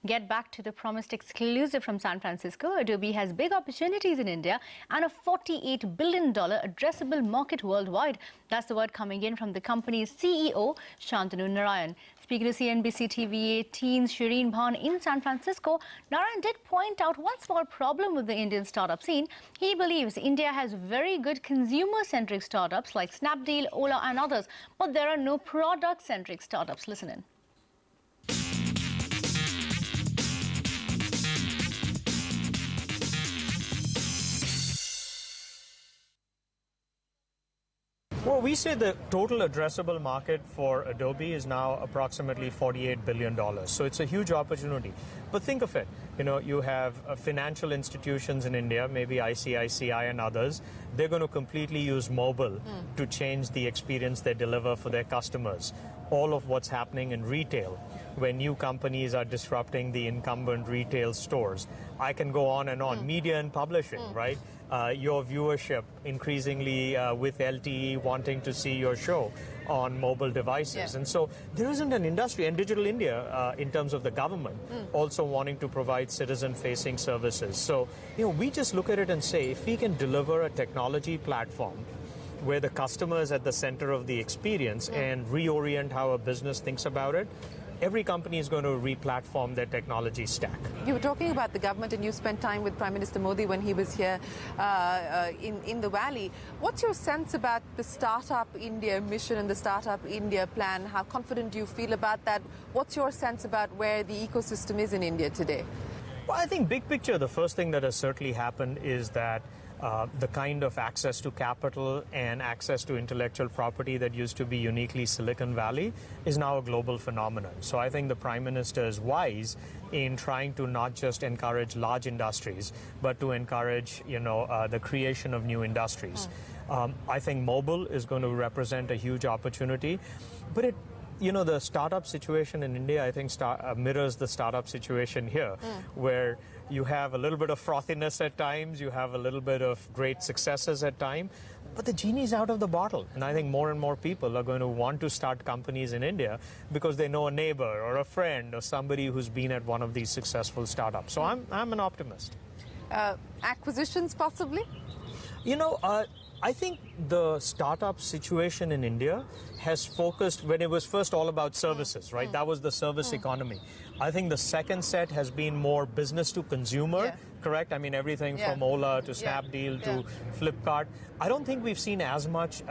Get back to the promised exclusive from San Francisco. Adobe has big opportunities in India and a $48 billion addressable market worldwide. That's the word coming in from the company's CEO, Shantanu Narayen. Speaking to CNBC TV 18's Shereen Bhan in San Francisco, Narayen did point out one small problem with the Indian startup scene. He believes India has very good consumer-centric startups like Snapdeal, Ola and others, but there are no product-centric startups. Listen in. Well, we say the total addressable market for Adobe is now approximately $48 billion. So it's a huge opportunity. But think of it, you have financial institutions in India, maybe ICICI and others. They're going to completely use mobile to change the experience they deliver for their customers. All of what's happening in retail, where new companies are disrupting the incumbent retail stores. I can go on and on. Media and publishing, right? Your viewership increasingly with LTE wanting to see your show on mobile devices. And so there isn't an industry, and Digital India, in terms of the government, also wanting to provide citizen-facing services. So, we just look at it and say, if we can deliver a technology platform where the customer is at the center of the experience and reorient how a business thinks about it, every company is going to re-platform their technology stack. You were talking about the government, and you spent time with Prime Minister Modi when he was here in the Valley. What's your sense about the Startup India mission and the Startup India plan? How confident do you feel about that? What's your sense about where the ecosystem is in India today? Well, I think big picture, the first thing that has certainly happened is that the kind of access to capital and access to intellectual property that used to be uniquely Silicon Valley is now a global phenomenon. So I think the Prime Minister is wise in trying to not just encourage large industries, but to encourage, the creation of new industries. I think mobile is going to represent a huge opportunity, but the startup situation in India, I think, mirrors the startup situation here, where you have a little bit of frothiness at times, you have a little bit of great successes at times, but the genie's out of the bottle. And I think more and more people are going to want to start companies in India because they know a neighbor or a friend or somebody who's been at one of these successful startups. So I'm an optimist. Acquisitions, possibly? I think the startup situation in India has focused, when it was first all about services, right? That was the service economy. I think the second set has been more business to consumer, correct? I mean, everything from Ola to Snapdeal to Flipkart. I don't think we've seen as much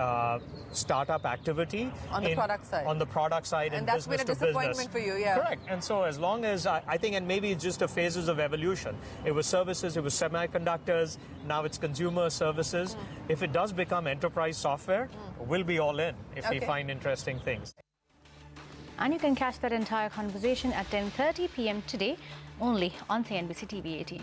startup activity on the product side. On the product side and that's business been a to disappointment business. for you, Correct. And so as long as I think, and maybe it's just a phases of evolution. It was services, it was semiconductors, now it's consumer services. If it does become enterprise software, we'll be all in if we find interesting things. And you can catch that entire conversation at 10:30 p.m. today, only on CNBC TV 18.